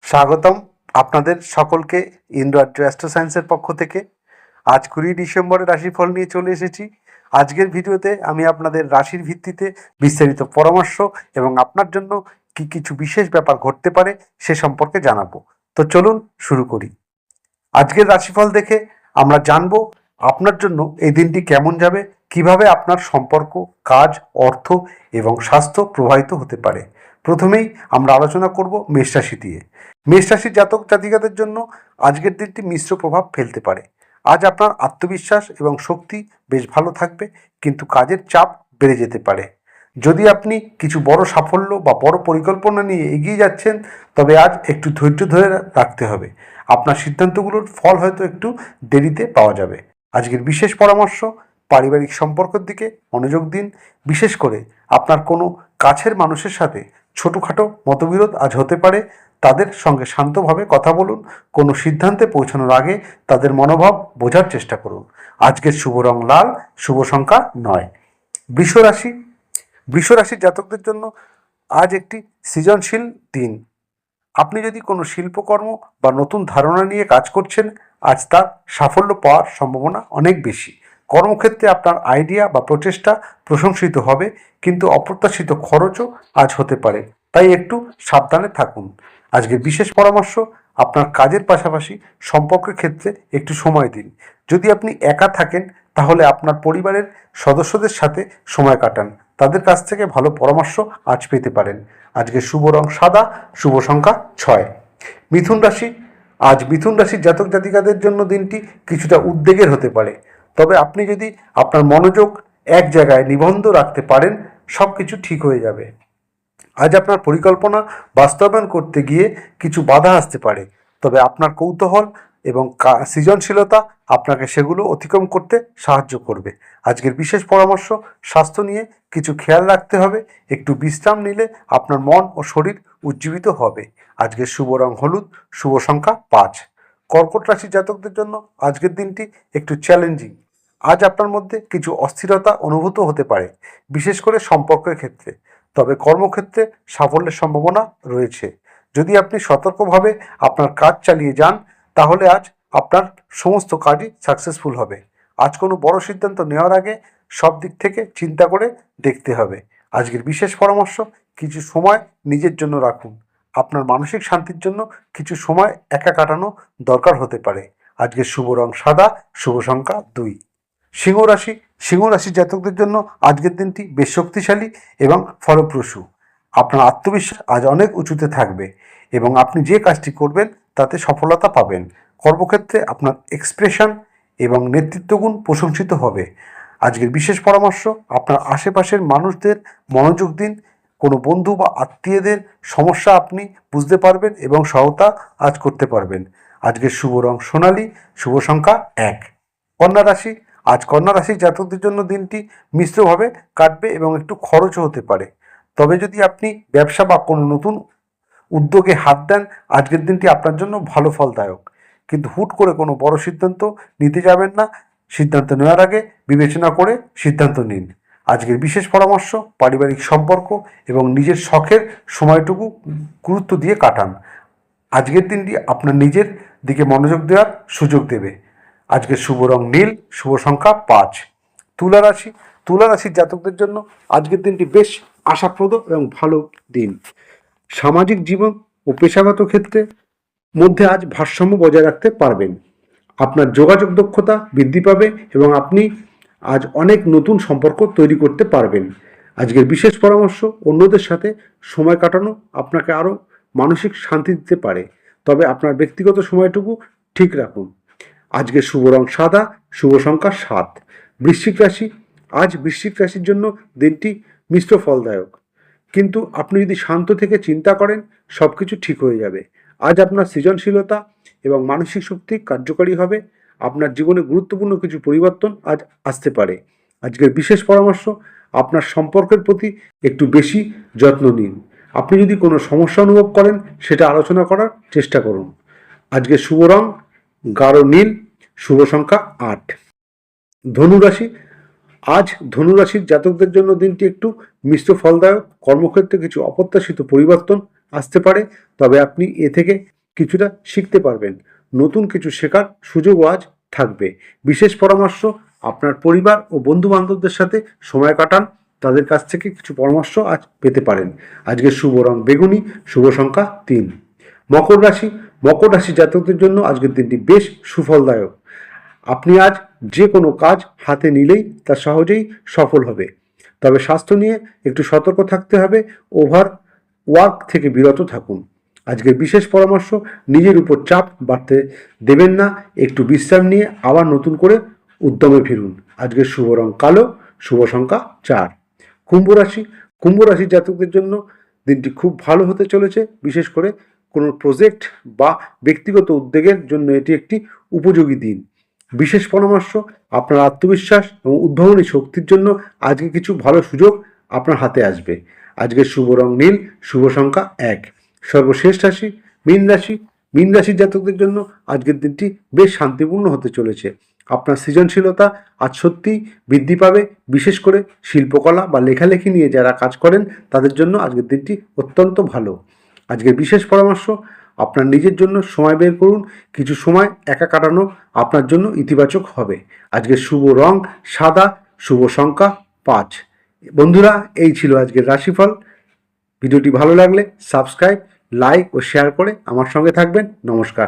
স্বাগতম আপনাদের সকলকে ইন্ডো অ্যাস্ট্রো সায়েন্সের পক্ষ থেকে। আজ 20 ডিসেম্বরের রাশিফল নিয়ে চলে এসেছি। আজকের ভিডিওতে আমি আপনাদের রাশির ভিত্তিতে বিস্তারিত পরামর্শ এবং আপনার জন্য কি কিছু বিশেষ ব্যাপার ঘটতে পারে সে সম্পর্কে জানাবো। তো চলুন শুরু করি। আজকের রাশিফল দেখে আমরা জানবো আপনার জন্য এই দিনটি কেমন যাবে, কিভাবে আপনার সম্পর্ক, কাজ, অর্থ এবং স্বাস্থ্য প্রভাবিত হতে পারে। প্রথমেই আমরা আলোচনা করব মেষ রাশি দিয়ে। মেষ রাশির জাতক জাতিকাদের জন্য আজকের দিনটি মিশ্র প্রভাব ফেলতে পারে। আজ আপনার আত্মবিশ্বাস এবং শক্তি বেশ ভালো থাকবে, কিন্তু কাজের চাপ বেড়ে যেতে পারে। যদি আপনি কিছু বড় সাফল্য বা বড় পরিকল্পনা নিয়ে এগিয়ে যাচ্ছেন, তবে আজ একটু ধৈর্য ধরে রাখতে হবে। আপনার সিদ্ধান্তগুলোর ফল হয়তো একটু দেরিতে পাওয়া যাবে। আজকের বিশেষ পরামর্শ, পারিবারিক সম্পর্কের দিকে মনোযোগ দিন। বিশেষ করে আপনার কোনো কাছের মানুষের সাথে ছোটোখাটো মতবিরোধ আজ হতে পারে। তাদের সঙ্গে শান্তভাবে কথা বলুন। কোনো সিদ্ধান্তে পৌঁছানোর আগে তাদের মনোভাব বোঝার চেষ্টা করুন। আজকের শুভ রং লাল, শুভ সংখ্যা 9। বৃষ রাশির জাতকদের জন্য আজ একটি সৃজনশীল দিন। আপনি যদি কোনো শিল্পকর্ম বা নতুন ধারণা নিয়ে কাজ করছেন, আজ তার সাফল্য পাওয়ার সম্ভাবনা অনেক বেশি। কর্মক্ষেত্রে আপনার আইডিয়া বা প্রচেষ্টা প্রশংসিত হবে, কিন্তু অপ্রত্যাশিত খরচও আজ হতে পারে, তাই একটু সাবধানে থাকুন। আজকের বিশেষ পরামর্শ, আপনার কাজের পাশাপাশি সম্পর্কের ক্ষেত্রে একটু সময় দিন। যদি আপনি একা থাকেন, তাহলে আপনার পরিবারের সদস্যদের সাথে সময় কাটান। তাদের কাছ থেকে ভালো পরামর্শ আজ পেতে পারেন। আজকে শুভ রং সাদা, শুভ সংখ্যা 6। মিথুন রাশির জাতক জাতিকাদের জন্য দিনটি কিছুটা উদ্বেগের হতে পারে। তবে আপনি যদি আপনার মনোযোগ এক জায়গায় নিবন্ধ রাখতে পারেন, সব কিছু ঠিক হয়ে যাবে। আজ আপনার পরিকল্পনা বাস্তবায়ন করতে গিয়ে কিছু বাধা আসতে পারে, তবে আপনার কৌতূহল এবং সৃজনশীলতা আপনাকে সেগুলো অতিক্রম করতে সাহায্য করবে। আজকের বিশেষ পরামর্শ, স্বাস্থ্য নিয়ে কিছু খেয়াল রাখতে হবে। একটু বিশ্রাম নিলে আপনার মন ও শরীর উজ্জীবিত হবে। আজকের শুভ রং হলুদ, শুভ সংখ্যা 5। কর্কট রাশির জাতকদের জন্য আজকের দিনটি একটু চ্যালেঞ্জিং। আজ আপনার মধ্যে কিছু অস্থিরতা অনুভূত হতে পারে, বিশেষ করে সম্পর্কের ক্ষেত্রে। তবে কর্মক্ষেত্রে সাফল্যের সম্ভাবনা রয়েছে। যদি আপনি সতর্কভাবে আপনার কাজ চালিয়ে যান, তাহলে আজ আপনার সমস্ত কাজই সাকসেসফুল হবে। আজ কোনো বড় সিদ্ধান্ত নেওয়ার আগে সব দিক থেকে চিন্তা করে দেখতে হবে। আজকের বিশেষ পরামর্শ, কিছু সময় নিজের জন্য রাখুন। আপনার মানসিক শান্তির জন্য কিছু সময় একা কাটানো দরকার হতে পারে। আজকের শুভ রং সাদা, শুভ সংখ্যা 2। সিংহ রাশির জাতকদের জন্য আজকের দিনটি বেশ শক্তিশালী এবং ফলপ্রসূ। আপনার আত্মবিশ্বাস আজ অনেক উঁচুতে থাকবে এবং আপনি যে কাজটি করবেন তাতে সফলতা পাবেন। কর্মক্ষেত্রে আপনার এক্সপ্রেশন এবং নেতৃত্বগুণ প্রশংসিত হবে। আজকের বিশেষ পরামর্শ, আপনার আশেপাশের মানুষদের মনোযোগ দিন। কোনো বন্ধু বা আত্মীয়দের সমস্যা আপনি বুঝতে পারবেন এবং সহায়তা আজ করতে পারবেন। আজকের শুভ রং সোনালী, শুভ সংখ্যা 1। কন্যা রাশির জাতকদের জন্য দিনটি মিশ্রভাবে কাটবে এবং একটু খরচও হতে পারে। তবে যদি আপনি ব্যবসা বা কোনো নতুন উদ্যোগে হাত দেন, আজকের দিনটি আপনার জন্য ভালো ফলদায়ক। কিন্তু হুট করে কোনো বড় সিদ্ধান্ত নিতে যাবেন না। সিদ্ধান্ত নেওয়ার আগে বিবেচনা করে সিদ্ধান্ত নিন। আজকের বিশেষ পরামর্শ, পারিবারিক সম্পর্ক এবং নিজের শখের সময়টুকু গুরুত্ব দিয়ে কাটান। আজকের দিনটি আপনার নিজের দিকে মনোযোগ দেওয়ার সুযোগ দেবে। আজকের শুভ রং নীল, শুভ সংখ্যা 5। তুলা রাশির জাতকদের জন্য আজকের দিনটি বেশ আশাপ্রদ এবং ভালো দিন। সামাজিক জীবন ও পেশাগত ক্ষেত্রে মধ্যে আজ ভারসাম্য বজায় রাখতে পারবেন। আপনার যোগাযোগ দক্ষতা বৃদ্ধি পাবে এবং আপনি আজ অনেক নতুন সম্পর্ক তৈরি করতে পারবেন। আজকের বিশেষ পরামর্শ, অন্যদের সাথে সময় কাটানো আপনাকে আরও মানসিক শান্তি দিতে পারে, তবে আপনার ব্যক্তিগত সময়টুকু ঠিক রাখুন। আজকের শুভ রং সাদা, শুভ সংখ্যা 7। বৃশ্চিক রাশির জন্য দিনটি মিশ্র ফলদায়ক, কিন্তু আপনি যদি শান্ত থেকে চিন্তা করেন, সব কিছু ঠিক হয়ে যাবে। আজ আপনার সৃজনশীলতা এবং মানসিক শক্তি কার্যকরী হবে। আপনার জীবনে গুরুত্বপূর্ণ কিছু পরিবর্তন আজ আসতে পারে। আজকের বিশেষ পরামর্শ, আপনার সম্পর্কের প্রতি একটু বেশি যত্ন নিন। আপনি যদি কোনো সমস্যা অনুভব করেন, সেটা আলোচনা করার চেষ্টা করুন। আজকের শুভ রং গাঢ় নীল, শুভ সংখ্যা 8। ধনুরাশির জাতকদের জন্য দিনটি একটু মিশ্র ফলদায়ক। কর্মক্ষেত্রে কিছু অপ্রত্যাশিত পরিবর্তন আসতে পারে, তবে আপনি এ থেকে কিছুটা শিখতে পারবেন, নতুন কিছু শেখার সুযোগও আজ থাকবে। বিশেষ পরামর্শ, আপনার পরিবার ও বন্ধু বান্ধবদের সাথে সময় কাটান, তাদের কাছ থেকে কিছু পরামর্শ আজ পেতে পারেন। আজকের শুভ রং বেগুনি, শুভ সংখ্যা 3। মকর রাশি, মকর রাশি জাতকদের জন্য আজকের দিনটি বেশ সুফলদায়ক। আপনি আজ যে কোনো কাজ হাতে নিলেই তা সহজেই সফল হবে। তবে স্বাস্থ্য নিয়ে একটু সতর্ক থাকতে হবে, ওভার ওয়ার্ক থেকে বিরত থাকুন। আজকের বিশেষ পরামর্শ, নিজের উপর চাপ বাড়তে দেবেন না, একটু বিশ্রাম নিয়ে আবার নতুন করে উদ্যমে ফিরুন। আজকের শুভ রং কালো, শুভ সংখ্যা 4। কুম্ভ রাশি, কুম্ভ রাশির জাতকদের জন্য দিনটি খুব ভালো হতে চলেছে। বিশেষ করে কোনো প্রজেক্ট বা ব্যক্তিগত উদ্যোগের জন্য এটি একটি উপযোগী দিন। বিশেষ পরামর্শ, আপনার আত্মবিশ্বাস এবং উদ্ভাবনী শক্তির জন্য আজকে কিছু ভালো সুযোগ আপনার হাতে আসবে। আজকের শুভ রং নীল, শুভ সংখ্যা 1। সর্বশেষ রাশি মীন রাশি, মীন রাশির জাতকদের জন্য আজকের দিনটি বেশ শান্তিপূর্ণ হতে চলেছে। আপনার সৃজনশীলতা আজ সত্যিই বৃদ্ধি পাবে। বিশেষ করে শিল্পকলা বা লেখালেখি নিয়ে যারা কাজ করেন তাদের জন্য আজকের দিনটি অত্যন্ত ভালো। আজকের বিশেষ পরামর্শ, আপনার নিজের জন্য সময় বের করুন, কিছু সময় একা কাটানো আপনার জন্য ইতিবাচক হবে। আজকের শুভ রং সাদা, শুভ সংখ্যা 5। বন্ধুরা, এই ছিল আজকের রাশিফল। ভিডিওটি ভালো লাগলে সাবস্ক্রাইব, লাইক ও শেয়ার করে আমার সঙ্গে থাকবেন। নমস্কার।